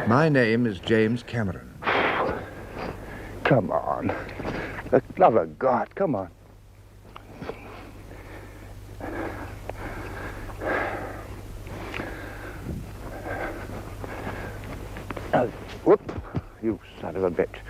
My name is James Cameron. Come on. For the love of God, come on. Oh, whoop, you son of a bitch.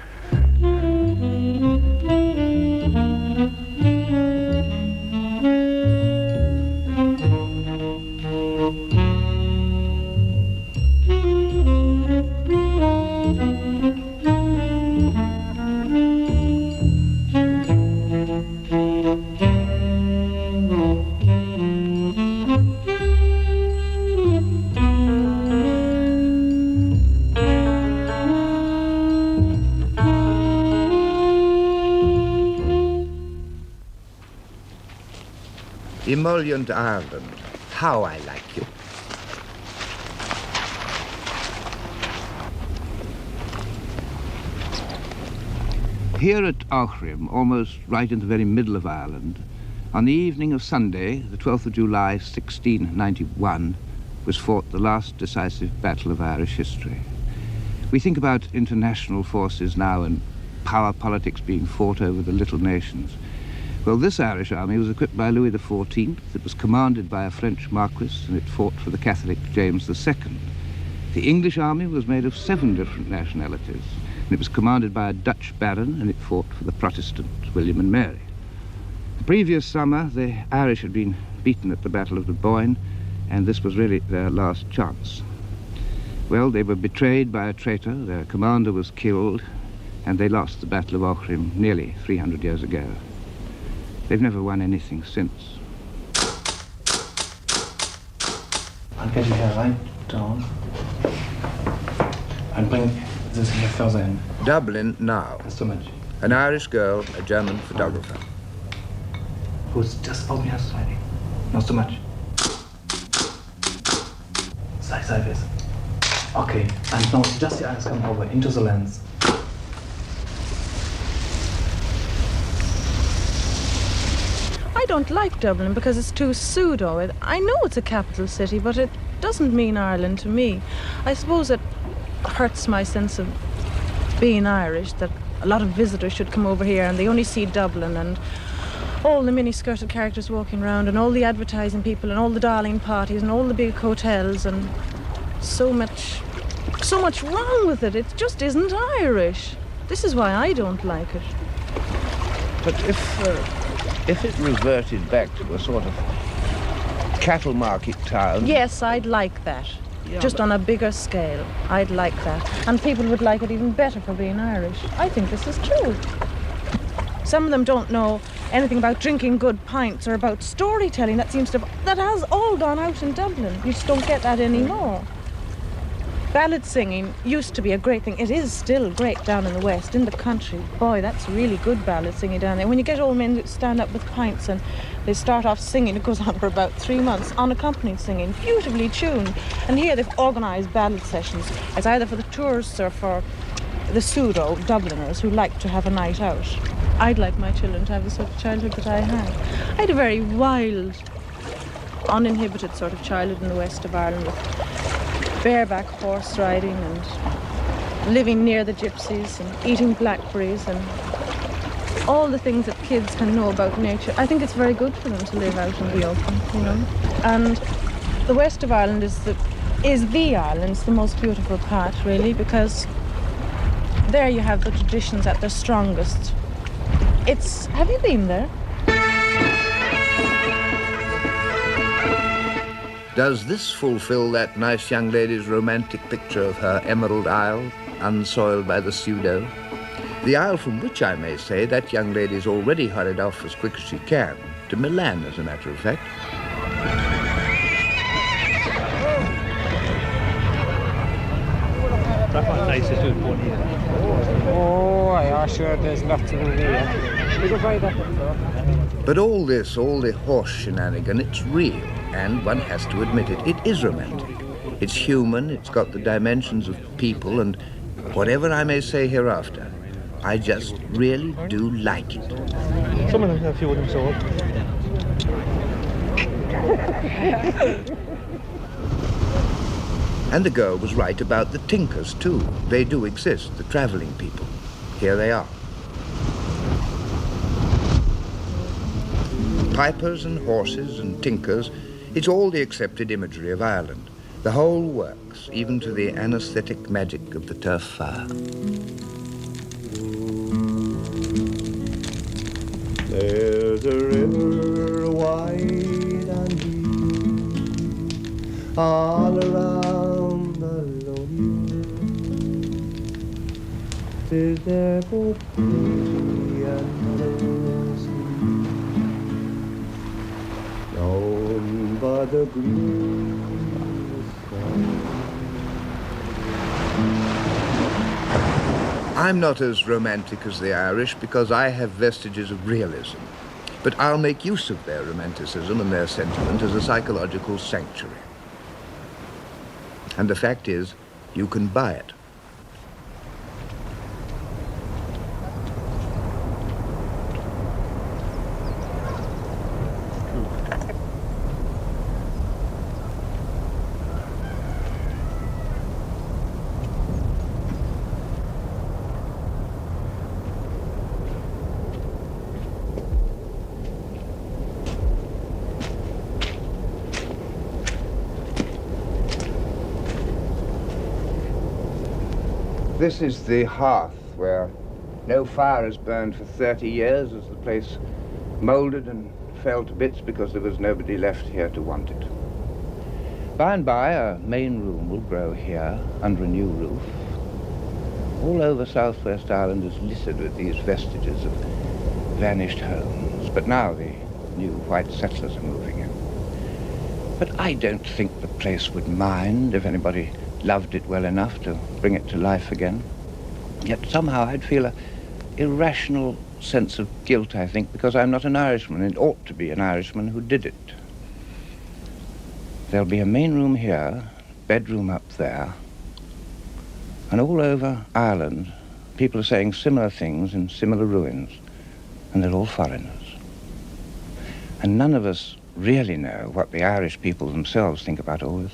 Emollient Ireland, how I like you. Here at Aughrim, almost right in the very middle of Ireland, on the evening of Sunday, the 12th of July, 1691, was fought the last decisive battle of Irish history. We think about international forces now and power politics being fought over the little nations. Well, this Irish army was equipped by Louis XIV. It was commanded by a French marquis, and it fought for the Catholic James II. The English army was made of 7 different nationalities, and it was commanded by a Dutch baron, and it fought for the Protestant William and Mary. The previous summer, the Irish had been beaten at the Battle of the Boyne, and this was really their last chance. Well, they were betrayed by a traitor, their commander was killed, and they lost the Battle of Aughrim nearly 300 years ago. They've never won anything since. I'll get you here right down and bring this here further in. Dublin now. That's too much. An Irish girl, a German photographer. Who's just open your sliding. Not too much. Sideways. Okay, and now just the eyes come over into the lens. I don't like Dublin because it's too pseudo. I know it's a capital city, but it doesn't mean Ireland to me. I suppose it hurts my sense of being Irish that a lot of visitors should come over here and they only see Dublin and all the mini-skirted characters walking around and all the advertising people and all the darling parties and all the big hotels and so much wrong with it. It just isn't Irish. This is why I don't like it. But if it reverted back to a sort of cattle market town... Yes, I'd like that. Yeah, just on a bigger scale. I'd like that. And people would like it even better for being Irish. I think this is true. Some of them don't know anything about drinking good pints or about storytelling. That has all gone out in Dublin. You just don't get that anymore. Ballad singing used to be a great thing. It is still great down in the West, in the country. Boy, that's really good ballad singing down there. When you get old men that stand up with pints and they start off singing, it goes on for about 3 months, unaccompanied singing, beautifully tuned. And here they've organised ballad sessions. It's either for the tourists or for the pseudo Dubliners who like to have a night out. I'd like my children to have the sort of childhood that I had. I had a very wild, uninhibited sort of childhood in the west of Ireland with bareback horse riding and living near the gypsies and eating blackberries and all the things that kids can know about nature. I think it's very good for them to live out in the open, you know. And the west of Ireland is the island. It's the most beautiful part, really, because there you have the traditions at their strongest. Have you been there? Does this fulfill that nice young lady's romantic picture of her Emerald Isle, unsoiled by the pseudo? The isle from which, I may say, that young lady's already hurried off as quick as she can, to Milan, as a matter of fact. Oh, yeah, sure, there's lots of them here. We go by that. But all this, all the horse shenanigan, it's real, and one has to admit it, it is romantic. It's human, it's got the dimensions of people, and whatever I may say hereafter, I just really do like it. Some of them have few of them sold. And the girl was right about the tinkers, too. They do exist, the travelling people. Here they are. Pipers and horses and tinkers, it's all the accepted imagery of Ireland. The whole works, even to the anaesthetic magic of the turf fire. There's a river wide and deep, all around the lonely. 'Tis there both day and sleep, down by the green sky. I'm not as romantic as the Irish because I have vestiges of realism, but I'll make use of their romanticism and their sentiment as a psychological sanctuary. And the fact is, you can buy it. This is the hearth where no fire has burned for 30 years as the place mouldered and fell to bits because there was nobody left here to want it. By and by, a main room will grow here under a new roof. All over southwest Ireland is littered with these vestiges of vanished homes, but now the new white settlers are moving in. But I don't think the place would mind if anybody loved it well enough to bring it to life again. Yet somehow I'd feel an irrational sense of guilt, I think, because I'm not an Irishman. It ought to be an Irishman who did it. There'll be a main room here, bedroom up there, and all over Ireland, people are saying similar things in similar ruins, and they're all foreigners. And none of us really know what the Irish people themselves think about all this.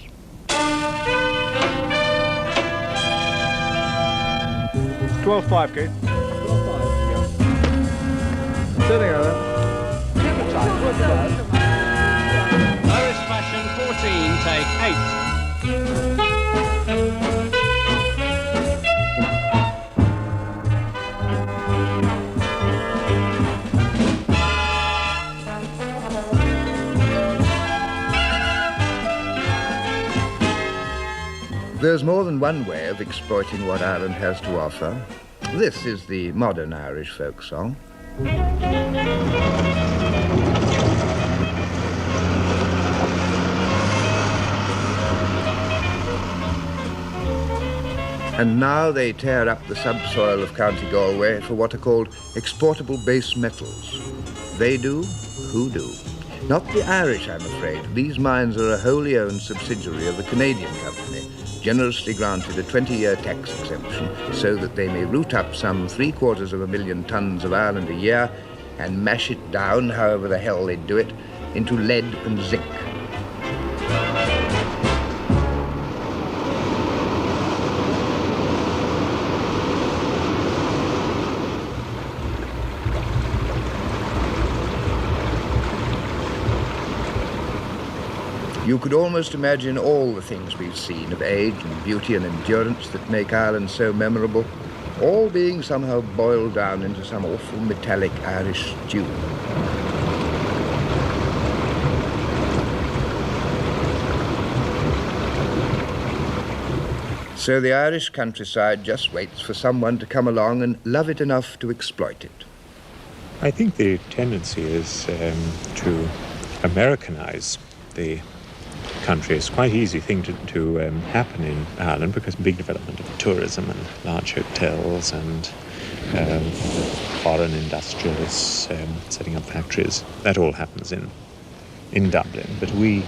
12.5, Keith. 12.5, yeah. Sitting on it. Good time. Irish Fashion 14, take 8. There's more than one way of exploiting what Ireland has to offer. This is the modern Irish folk song. And now they tear up the subsoil of County Galway for what are called exportable base metals. They do, who do? Not the Irish, I'm afraid. These mines are a wholly owned subsidiary of the Canadian company, generously granted a 20-year tax exemption so that they may root up some 750,000 tons of iron a year and mash it down, however the hell they do it, into lead and zinc. You could almost imagine all the things we've seen of age and beauty and endurance that make Ireland so memorable, all being somehow boiled down into some awful metallic Irish stew. So the Irish countryside just waits for someone to come along and love it enough to exploit it. I think the tendency is to Americanize the country. It's quite an easy thing to happen in Ireland because big development of tourism and large hotels and foreign industrialists setting up factories. That all happens in Dublin, but we,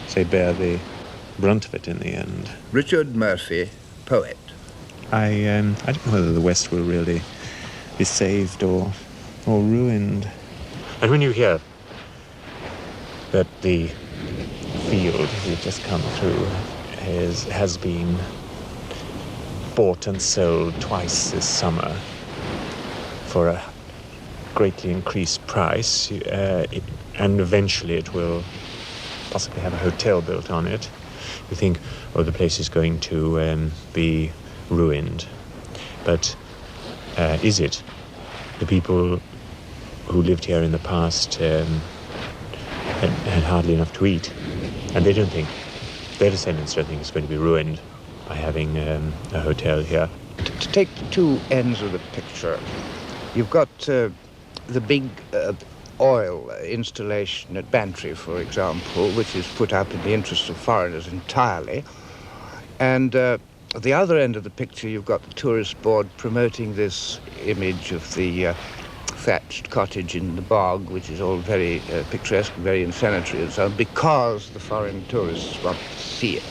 say, bear the brunt of it in the end. Richard Murphy, poet. I don't know whether the West will really be saved or ruined. And when you hear that the field we've just come through has been bought and sold twice this summer for a greatly increased price, and eventually it will possibly have a hotel built on it. You think, oh, the place is going to be ruined. But is it? The people who lived here in the past had hardly enough to eat, and they don't think, their descendants don't think it's going to be ruined by having a hotel here. To take the two ends of the picture, you've got the big oil installation at Bantry, for example, which is put up in the interest of foreigners entirely. And at the other end of the picture, you've got the tourist board promoting this image of the thatched cottage in the bog, which is all very picturesque, very insanitary and so on, because the foreign tourists want to see it.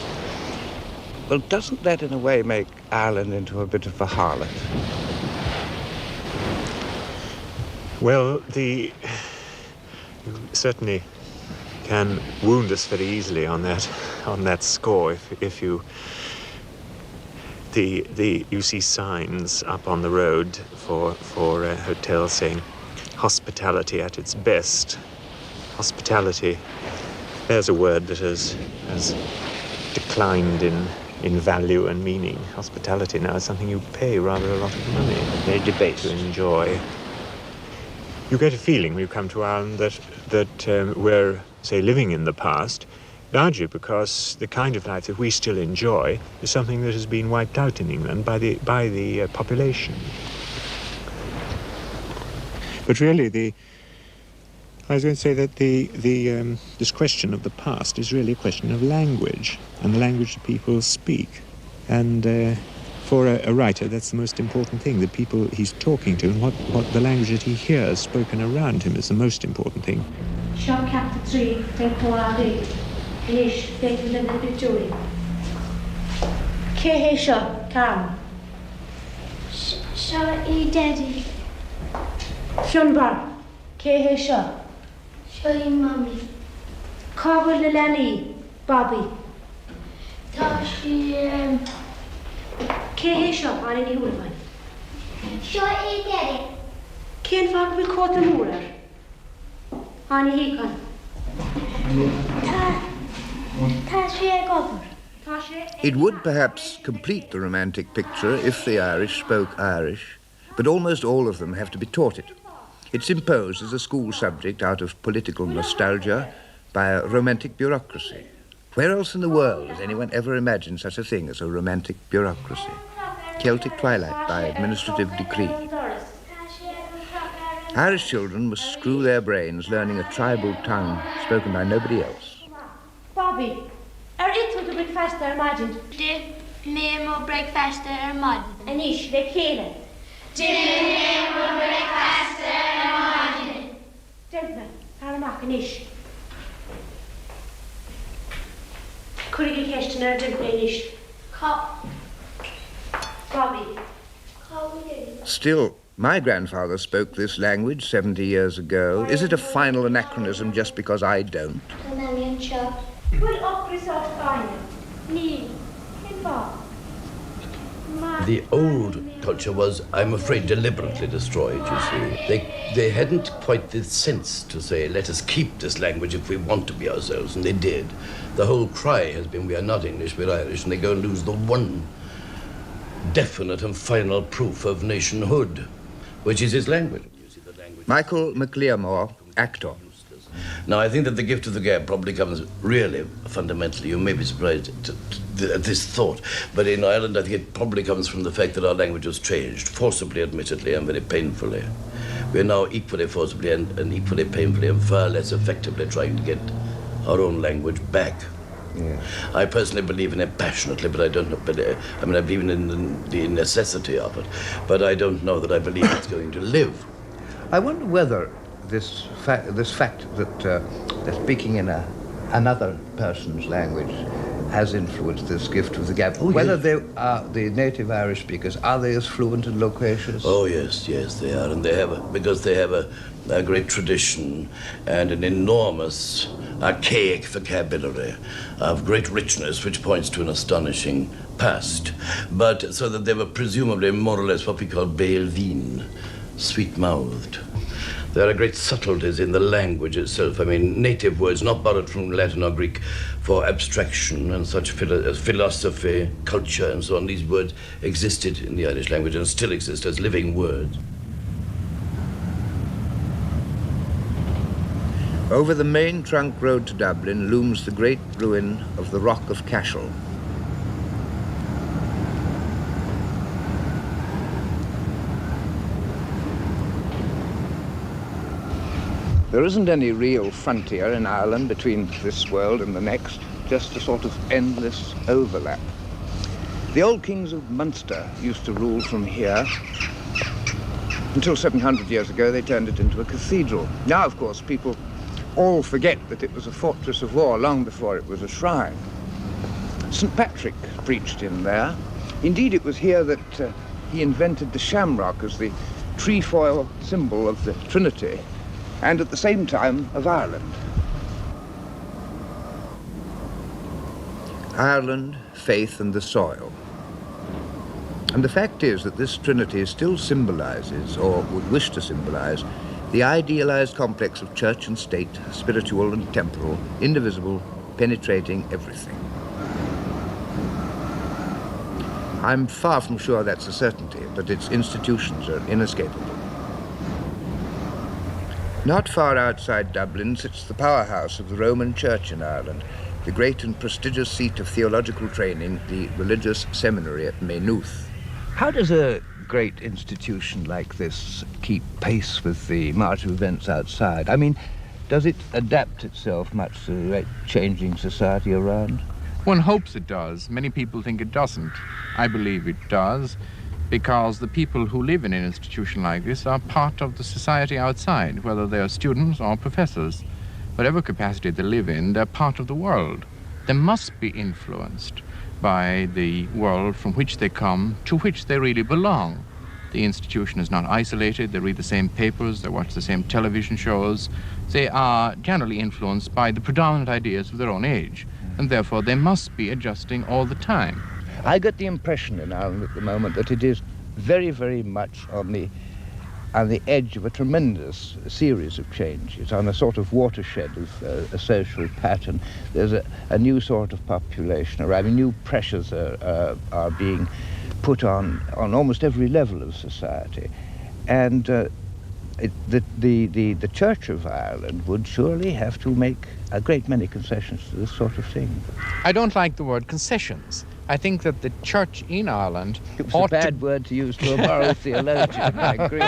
Well, doesn't that in a way make Ireland into a bit of a harlot? Well, you certainly can wound us very easily on that score if you see signs up on the road for a hotel saying hospitality at its best. Hospitality, there's a word that has declined in value and meaning. Hospitality now is something you pay rather a lot of money. Very debased. To enjoy. You get a feeling when you come to Ireland that we're, say, living in the past, largely because the kind of life that we still enjoy is something that has been wiped out in England by the population. But really, I was going to say that this question of the past is really a question of language, and the language that people speak. And for a writer, that's the most important thing, the people he's talking to, and what the language that he hears spoken around him is the most important thing. Sean Captain 3, think Poladi, Ish, think Linda Victoria. K. Shaw, Cam. Shaw E. Daddy. Sean Bar, K. Shaw. Shaw E. Mommy. Carver Lilani, Bobby. Tashi, K. Shaw, Annie Hulvan. Shaw E. Daddy. Ken Fag will caught the Moorer. Annie Hekan. Tashi Gover. It would perhaps complete the romantic picture if the Irish spoke Irish, but almost all of them have to be taught it. It's imposed as a school subject out of political nostalgia by a romantic bureaucracy. Where else in the world has anyone ever imagined such a thing as a romantic bureaucracy? Celtic twilight by administrative decree. Irish children must screw their brains learning a tribal tongue spoken by nobody else. Bobby, it will break faster, imagine. Did Nemo break faster, Mud? Anish, they kill it. Did Nemo break faster, Mud? Gentlemen, Aramak, Anish. Could you get question or didn't Anish? Bobby. Still, my grandfather spoke this language 70 years ago. Is it a final anachronism just because I don't? The old culture was, I'm afraid, deliberately destroyed, you see. They hadn't quite the sense to say, let us keep this language if we want to be ourselves, and they did. The whole cry has been, we are not English, we're Irish, and they go and lose the one definite and final proof of nationhood, which is his language. Micheál Mac Liammóir, actor. Now, I think that the gift of the gab probably comes really fundamentally, you may be surprised at this thought, but in Ireland I think it probably comes from the fact that our language has changed, forcibly, admittedly, and very painfully. We're now equally forcibly and equally painfully and far less effectively trying to get our own language back. Yeah. I personally believe in it passionately, but I don't know, I believe in the necessity of it, but I don't know that I believe it's going to live. I wonder whether this fact that they're speaking in another person's language has influenced this gift of the gap. Oh, Whether yes. they are the native Irish speakers, are they as fluent and loquacious? Oh, yes, they are. And because they have a great tradition and an enormous archaic vocabulary of great richness, which points to an astonishing past. But so that they were presumably more or less what we call Béalvin, sweet-mouthed. There are great subtleties in the language itself. I mean, native words not borrowed from Latin or Greek for abstraction and such as philosophy, culture, and so on. These words existed in the Irish language and still exist as living words. Over the main trunk road to Dublin looms the great ruin of the Rock of Cashel. There isn't any real frontier in Ireland between this world and the next, just a sort of endless overlap. The old kings of Munster used to rule from here. Until 700 years ago, they turned it into a cathedral. Now, of course, people all forget that it was a fortress of war long before it was a shrine. St. Patrick preached in there. Indeed, it was here that he invented the shamrock as the trefoil symbol of the Trinity, and at the same time of Ireland. Ireland, faith, and the soil. And the fact is that this trinity still symbolizes, or would wish to symbolize, the idealized complex of church and state, spiritual and temporal, indivisible, penetrating everything. I'm far from sure that's a certainty, but its institutions are inescapable. Not far outside Dublin sits the powerhouse of the Roman Church in Ireland, the great and prestigious seat of theological training, the religious seminary at Maynooth. How does a great institution like this keep pace with the march of events outside? I mean, does it adapt itself much to the changing society around? One hopes it does. Many people think it doesn't. I believe it does, because the people who live in an institution like this are part of the society outside, whether they are students or professors. Whatever capacity they live in, they're part of the world. They must be influenced by the world from which they come, to which they really belong. The institution is not isolated. They read the same papers, they watch the same television shows. They are generally influenced by the predominant ideas of their own age, and therefore they must be adjusting all the time. I get the impression in Ireland at the moment that it is very, very much on the edge of a tremendous series of changes, on a sort of watershed of a social pattern. There's a new sort of population arriving. New pressures are being put on almost every level of society. And the Church of Ireland would surely have to make a great many concessions to this sort of thing. I don't like the word concessions. I think that the church in Ireland It was a bad word to use to a moral theologian, I agree.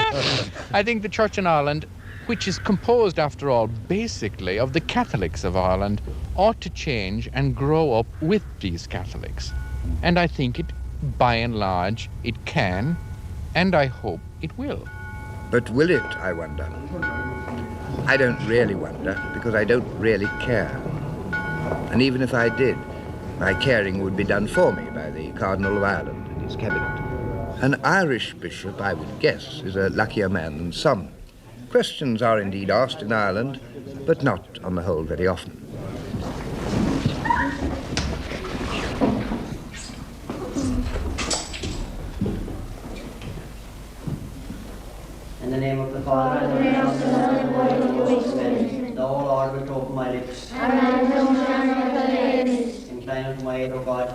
I think the church in Ireland, which is composed, after all, basically of the Catholics of Ireland, ought to change and grow up with these Catholics. And I think it, by and large, it can, and I hope it will. But will it, I wonder? I don't really wonder, because I don't really care. And even if I did, my caring would be done for me by the Cardinal of Ireland and his cabinet. An Irish bishop, I would guess, is a luckier man than some. Questions are indeed asked in Ireland, but not, on the whole, very often. In the name of the Father, and the name of the Son, and of the Holy Spirit, thou, O Lord, wilt open my lips. Incline unto my aid, O God.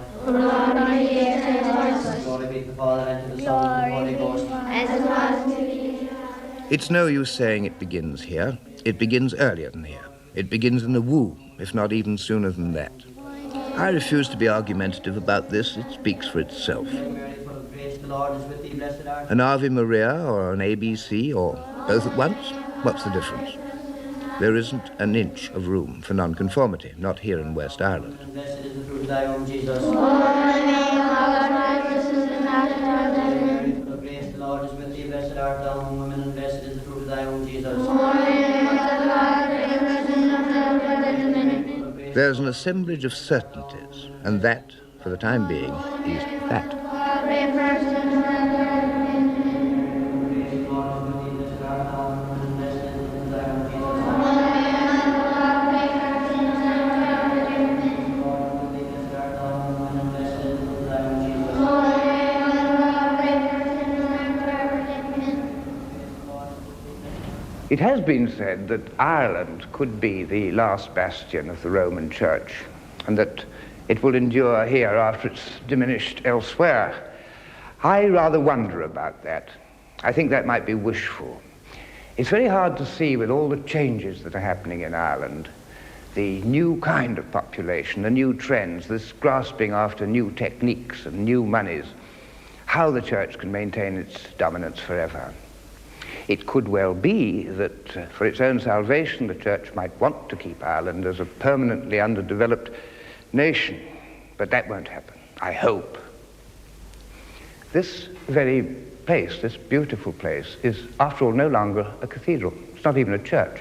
Glory be to the Father, and to the Son, and to the Holy Ghost. It's no use saying it begins here. It begins earlier than here. It begins in the womb, if not even sooner than that. I refuse to be argumentative about this. It speaks for itself. An Ave Maria or an ABC or both at once? What's the difference? There isn't an inch of room for nonconformity, not here in West Ireland. Blessed is the fruit of thy womb, Jesus. Grace, the Lord is with thee. Blessed art thou among women, and blessed is the fruit of thy womb, Jesus. There's an assemblage of certainties, and that, for the time being, is that. It has been said that Ireland could be the last bastion of the Roman Church, and that it will endure here after it's diminished elsewhere. I rather wonder about that. I think that might be wishful. It's very hard to see, with all the changes that are happening in Ireland, the new kind of population, the new trends, this grasping after new techniques and new monies, how the church can maintain its dominance forever. It could well be that for its own salvation, the church might want to keep Ireland as a permanently underdeveloped nation, but that won't happen, I hope. This very place, this beautiful place, is, after all, no longer a cathedral. It's not even a church.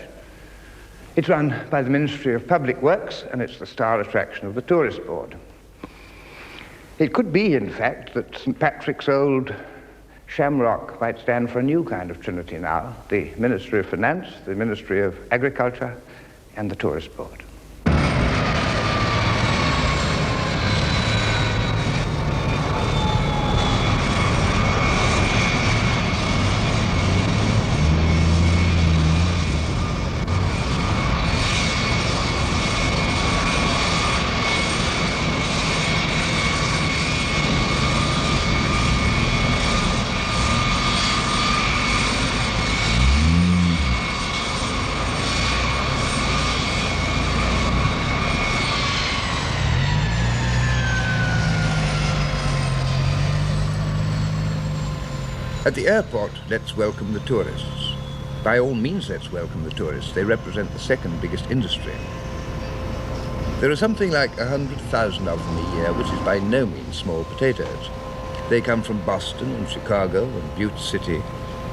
It's run by the Ministry of Public Works, and it's the star attraction of the Tourist Board. It could be, in fact, that St. Patrick's old shamrock might stand for a new kind of trinity now, the Ministry of Finance, the Ministry of Agriculture, and the Tourist Board. At the airport, let's welcome the tourists. By all means, let's welcome the tourists. They represent the second biggest industry. There are something like 100,000 of them a year, which is by no means small potatoes. They come from Boston and Chicago and Butte City,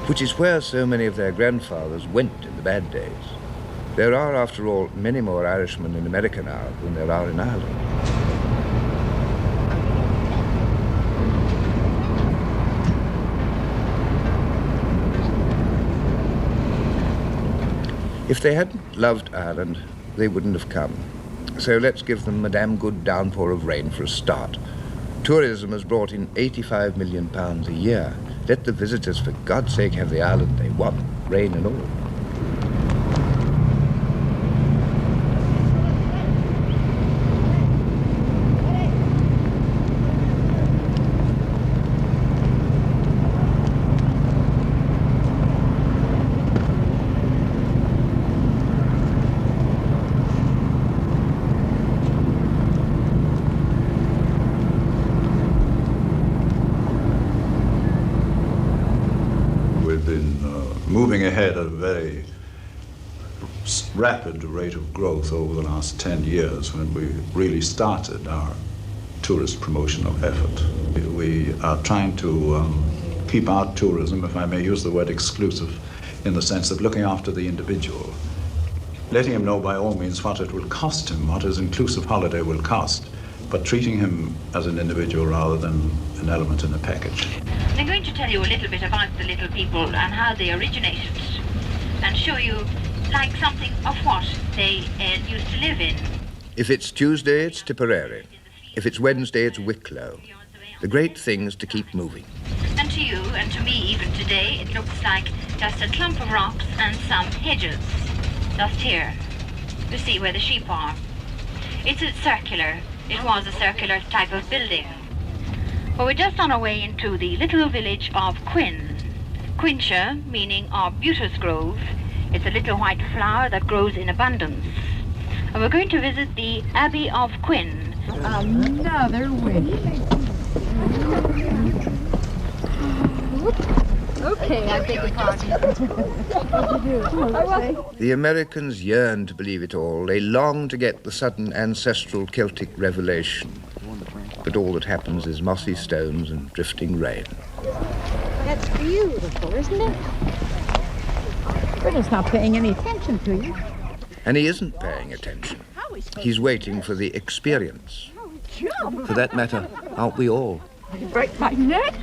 which is where so many of their grandfathers went in the bad days. There are, after all, many more Irishmen in America now than there are in Ireland. If they hadn't loved Ireland, they wouldn't have come. So let's give them a damn good downpour of rain for a start. Tourism has brought in £85 million a year. Let the visitors, for God's sake, have the island they want, rain and all. Moving ahead at a very rapid rate of growth over the last 10 years when we really started our tourist promotional effort. We are trying to keep our tourism, if I may use the word exclusive, in the sense of looking after the individual, letting him know by all means what it will cost him, what his inclusive holiday will cost, but treating him as an individual rather than an element in a package. I'm going to tell you a little bit about the little people and how they originated, and show you like something of what they used to live in. If it's Tuesday, it's Tipperary. If it's Wednesday, it's Wicklow. The great things to keep moving. And to you, and to me even today, it looks like just a clump of rocks and some hedges. Just here. You see where the sheep are. It's a circular. It was a circular type of building. Well, we're just on our way into the little village of Quin. Quintia, meaning arbutus grove. It's a little white flower that grows in abundance. And we're going to visit the Abbey of Quin. Another wish. Okay, I beg your pardon. The Americans yearn to believe it all. They long to get the sudden ancestral Celtic revelation. But all that happens is mossy stones and drifting rain. That's beautiful, isn't it? Britta's not paying any attention to you. And he isn't paying attention. He's waiting for the experience. For that matter, aren't we all? You break my neck.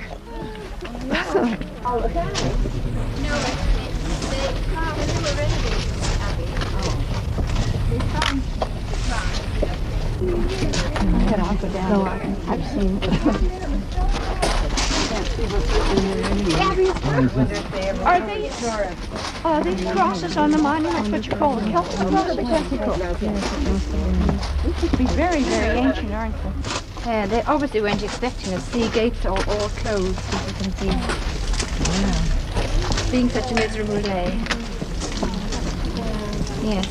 I've seen Are these crosses on the monument what you call the Celtic cross? These would be very, very ancient, aren't they? Yeah, they obviously weren't expecting us. The gates are all closed, as you can see. Wow. Being such a miserable day. Yes.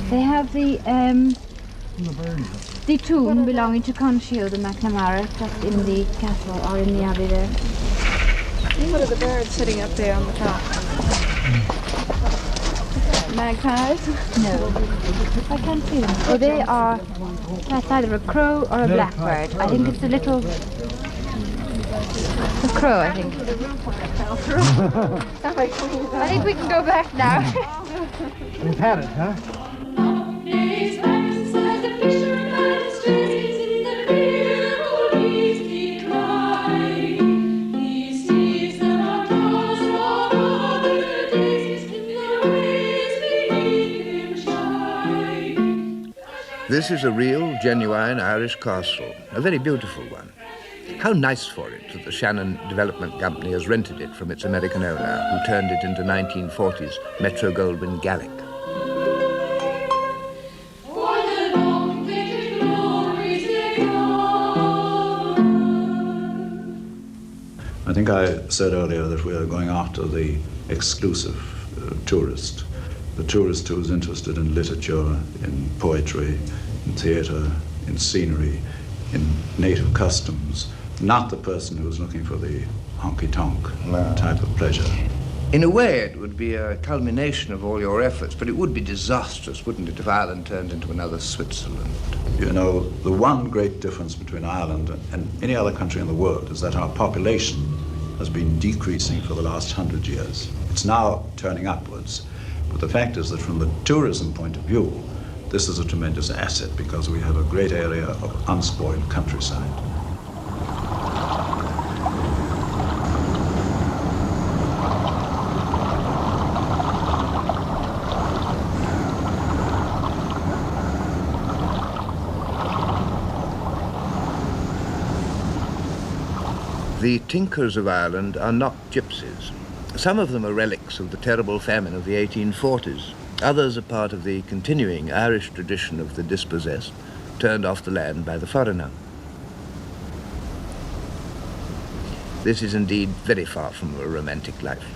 They have the tomb belonging to Conchio the McNamara just in the castle or in the abbey there. What are the birds sitting up there on the top? Magpies? No. I can't see them. Oh, they are, that's either a crow or a blackbird. I think it's a little, a crow, I think. I think we can go back now. We've had it, huh? This is a real, genuine Irish castle, a very beautiful one. How nice for it that the Shannon Development Company has rented it from its American owner, who turned it into 1940s Metro-Goldwyn Gaelic. I think I said earlier that we are going after the exclusive tourist, the tourist who is interested in literature, in poetry, in theatre, in scenery, in native customs, not the person who's looking for the honky-tonk type of pleasure. In a way, it would be a culmination of all your efforts, but it would be disastrous, wouldn't it, if Ireland turned into another Switzerland? You know, the one great difference between Ireland and any other country in the world is that our population has been decreasing for the last 100 years. It's now turning upwards. But the fact is that from the tourism point of view, this is a tremendous asset because we have a great area of unspoiled countryside. The tinkers of Ireland are not gypsies. Some of them are relics of the terrible famine of the 1840s. Others are part of the continuing Irish tradition of the dispossessed, turned off the land by the foreigner. This is indeed very far from a romantic life.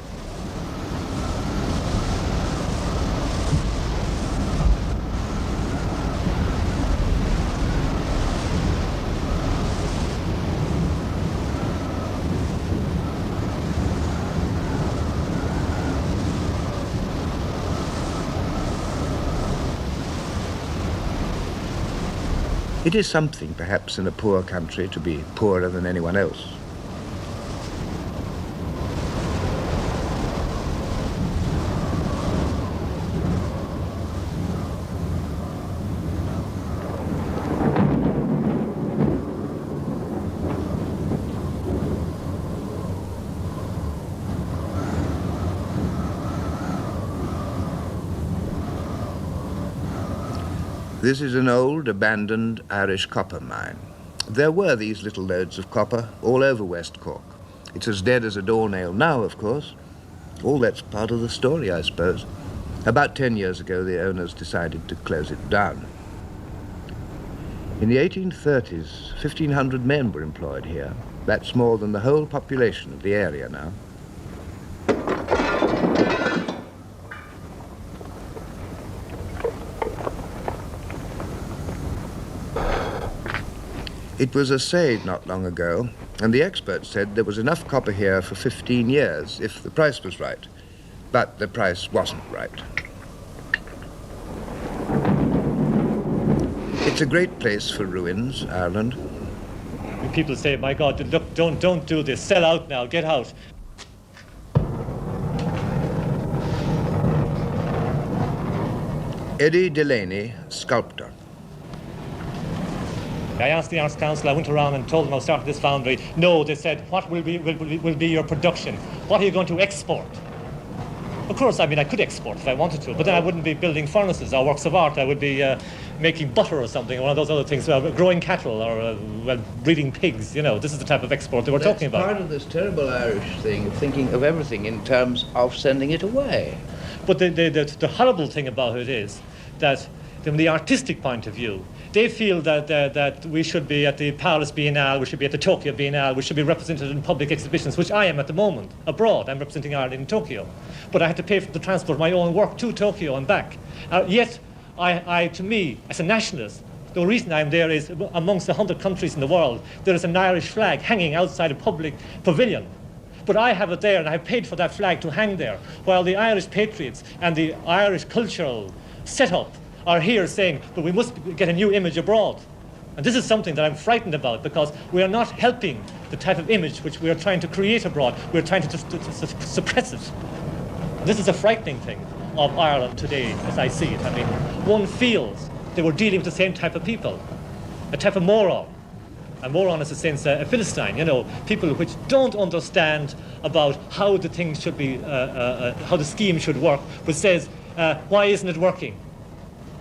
It is something, perhaps, in a poor country to be poorer than anyone else. This is an old, abandoned Irish copper mine. There were these little lodes of copper all over West Cork. It's as dead as a doornail now, of course. All that's part of the story, I suppose. About 10 years ago, the owners decided to close it down. In the 1830s, 1,500 men were employed here. That's more than the whole population of the area now. It was assayed not long ago, and the experts said there was enough copper here for 15 years if the price was right. But the price wasn't right. It's a great place for ruins, Ireland. People say, my God, look, don't do this. Sell out now, get out. Eddie Delaney, sculptor. I asked the Arts Council, I went around and told them I was starting this foundry. No, they said, what will be your production? What are you going to export? Of course, I mean, I could export if I wanted to, but then I wouldn't be building furnaces or works of art. I would be making butter or something, or one of those other things, growing cattle or, breeding pigs. You know, this is the type of export they were talking about. Part of this terrible Irish thing of thinking of everything in terms of sending it away. But the horrible thing about it is that from the artistic point of view, they feel that we should be at the Paris Biennale, we should be at the Tokyo Biennale, we should be represented in public exhibitions, which I am at the moment, abroad. I'm representing Ireland in Tokyo. But I had to pay for the transport of my own work to Tokyo and back. Yet, to me, as a nationalist, the reason I'm there is, amongst 100 countries in the world, there is an Irish flag hanging outside a public pavilion. But I have it there, and I have paid for that flag to hang there, while the Irish patriots and the Irish cultural setup are here saying, but we must get a new image abroad. And this is something that I'm frightened about, because we are not helping the type of image which we are trying to create abroad. We're trying to suppress it. This is a frightening thing of Ireland today, as I see it. I mean, one feels they were dealing with the same type of people, a type of moron. A moron is a sense, a Philistine, you know, people which don't understand about how the thing should be, how the scheme should work, but says, why isn't it working?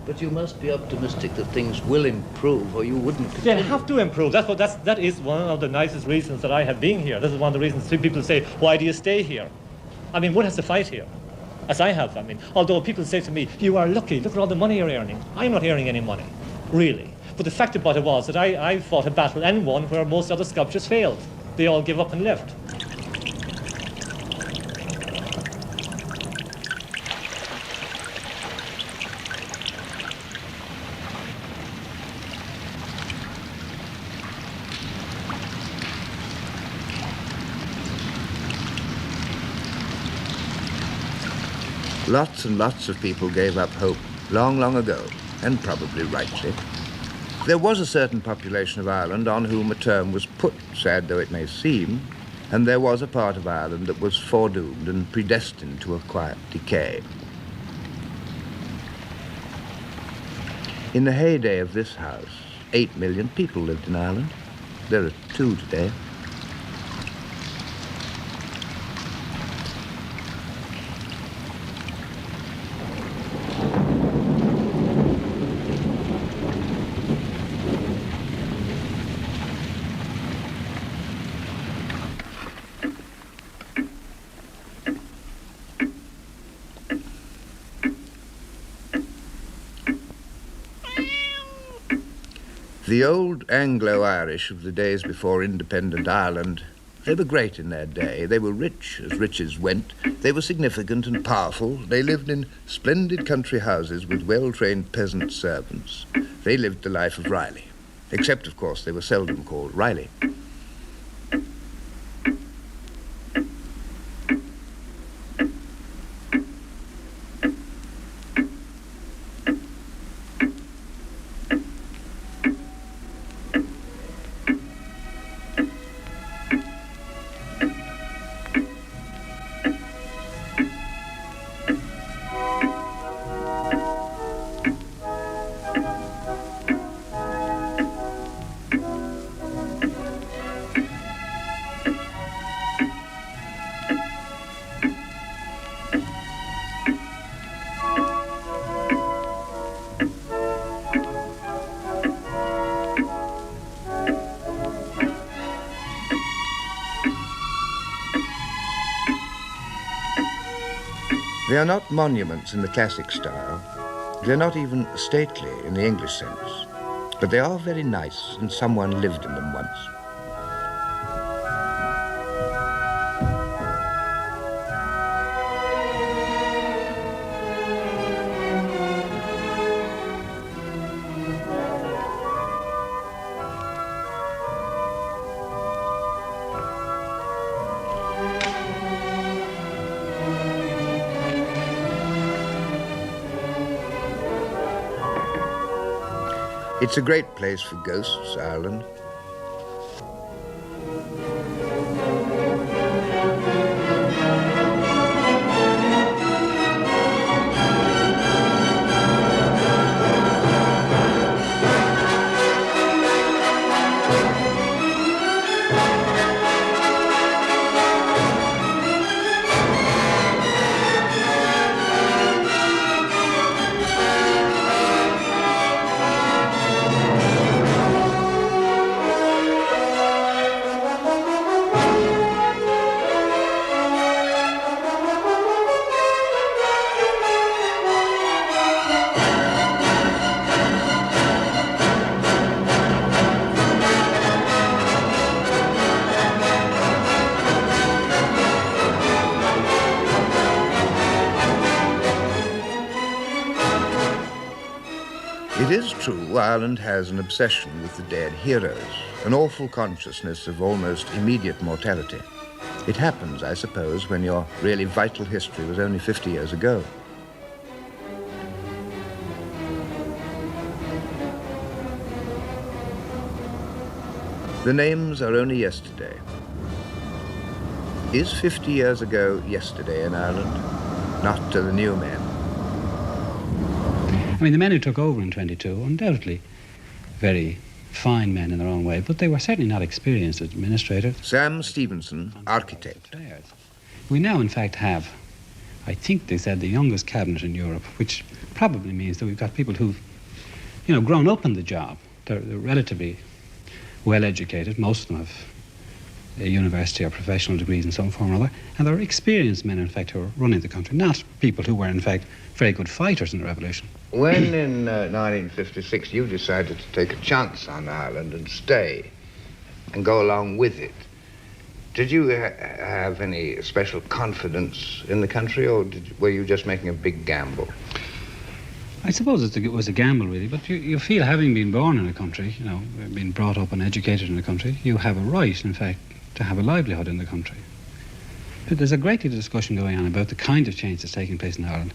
But you must be optimistic that things will improve, or you wouldn't continue. They have to improve. That is one of the nicest reasons that I have been here. This is one of the reasons people say, why do you stay here? I mean, one has to fight here, as I have. I mean, although people say to me, you are lucky, look at all the money you're earning. I'm not earning any money, really. But the fact about it was that I fought a battle and won where most other sculptures failed. They all gave up and left. Lots and lots of people gave up hope long, long ago, and probably rightly. There was a certain population of Ireland on whom a term was put, sad though it may seem, and there was a part of Ireland that was foredoomed and predestined to a quiet decay. In the heyday of this house, 8 million people lived in Ireland. There are 2 today. The old Anglo-Irish of the days before independent Ireland, they were great in their day. They were rich, as riches went. They were significant and powerful. They lived in splendid country houses with well-trained peasant servants. They lived the life of Riley, except, of course, they were seldom called Riley. They are not monuments in the classic style. They're not even stately in the English sense. But they are very nice, and someone lived in them once. It's a great place for ghosts, Ireland. It is true Ireland has an obsession with the dead heroes, an awful consciousness of almost immediate mortality. It happens, I suppose, when your really vital history was only 50 years ago. The names are only yesterday. Is 50 years ago yesterday in Ireland? Not to the new men. I mean, the men who took over in 22, undoubtedly very fine men in their own way, but they were certainly not experienced administrators. Sam Stevenson, architect. We now, in fact, have, I think they said, the youngest cabinet in Europe, which probably means that we've got people who've, you know, grown up in the job. They're relatively well-educated. Most of them have a university or professional degrees in some form or other, and they're experienced men, in fact, who are running the country, not people who were, in fact, very good fighters in the revolution. When in 1956 you decided to take a chance on Ireland and stay and go along with it, did you have any special confidence in the country, or were you just making a big gamble? I suppose it was a gamble, really, but you feel, having been born in a country, you know, being brought up and educated in a country, you have a right, in fact, to have a livelihood in the country. There's a great deal of discussion going on about the kind of change that's taking place in Ireland,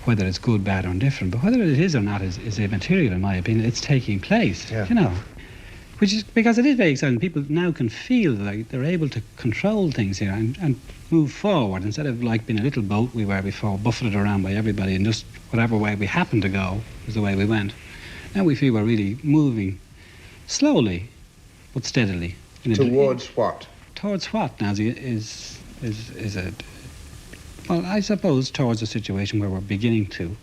whether it's good, bad, or indifferent, but whether it is or not is immaterial, in my opinion. It's taking place, you know, which is because it is very exciting. People now can feel like they're able to control things here and move forward instead of like being a little boat we were before, buffeted around by everybody, and just whatever way we happened to go was the way we went. Now we feel we're really moving slowly but steadily. Towards what? Towards what, Nazi, is a... Well, I suppose towards a situation where we're beginning to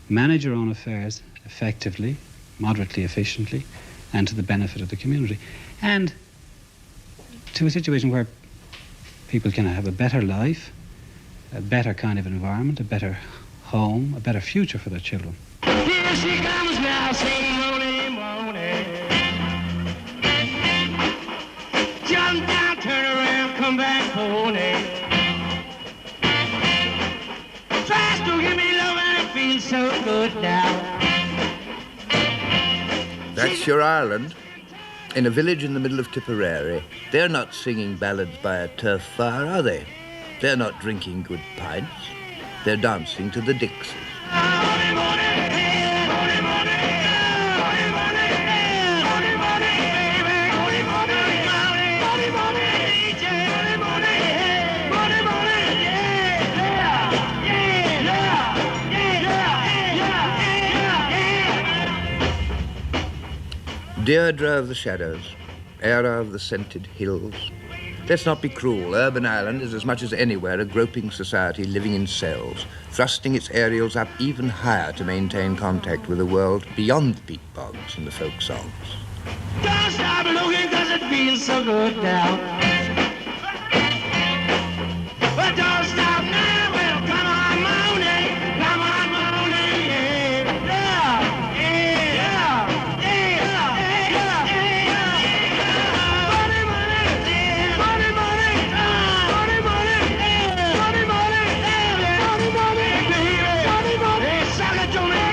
manage our own affairs effectively, moderately efficiently, and to the benefit of the community. And to a situation where people can have a better life, a better kind of environment, a better home, a better future for their children. Here she comes now, singing morning, morning. Jump down, turn around, come back, pony. Tries to give me love and it feels so good now. That's your Ireland. In a village in the middle of Tipperary, they're not singing ballads by a turf fire, are they? They're not drinking good pints. They're dancing to the Dixies. Deirdre of the shadows, Era of the scented hills. Let's not be cruel. Urban Ireland is as much as anywhere a groping society living in cells, thrusting its aerials up even higher to maintain contact with a world beyond the peat bogs and the folk songs. Don't stop looking 'cause it feels so good now. But don't stop now, well, come on, Mooney, yeah, yeah, yeah, yeah, yeah. Money, money, money, money, money, money, money, money, money, money, suck it to me.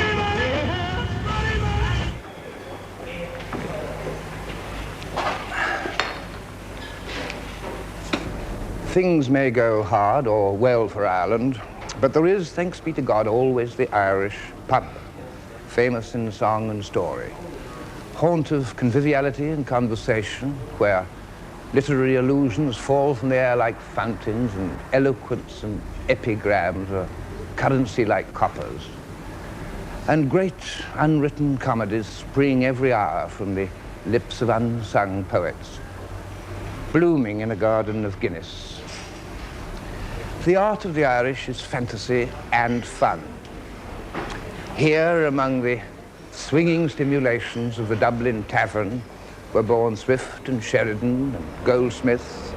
Things may go hard or well for Ireland, but there is, thanks be to God, always the Irish pub, famous in song and story. Haunt of conviviality and conversation, where literary allusions fall from the air like fountains, and eloquence and epigrams are currency like coppers. And great unwritten comedies spring every hour from the lips of unsung poets, blooming in a garden of Guinness. The art of the Irish is fantasy and fun. Here, among the swinging stimulations of the Dublin Tavern, were born Swift and Sheridan and Goldsmith,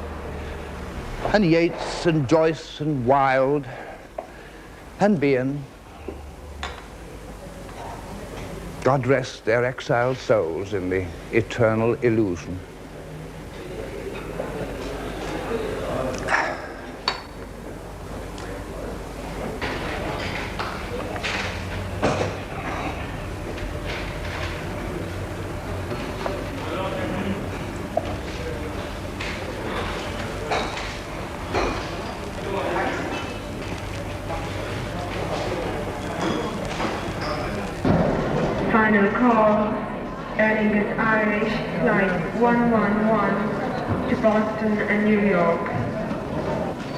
and Yeats and Joyce and Wilde and Behan. God rest their exiled souls in the eternal illusion. Final call, Aer Lingus Irish Flight 111 to Boston and New York.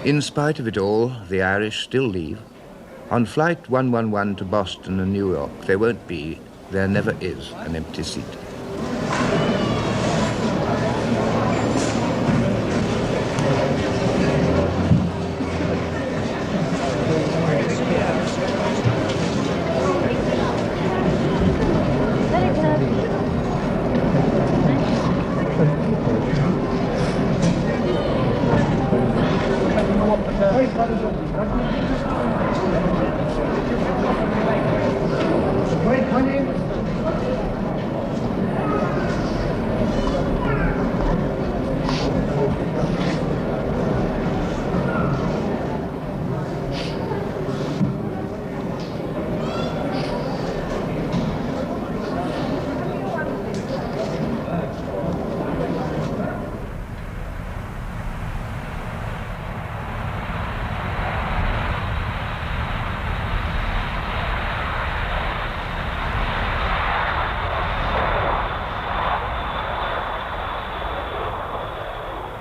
In spite of it all, the Irish still leave. On Flight 111 to Boston and New York, there won't be, there never is, an empty seat.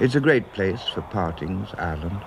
It's a great place for partings, Ireland.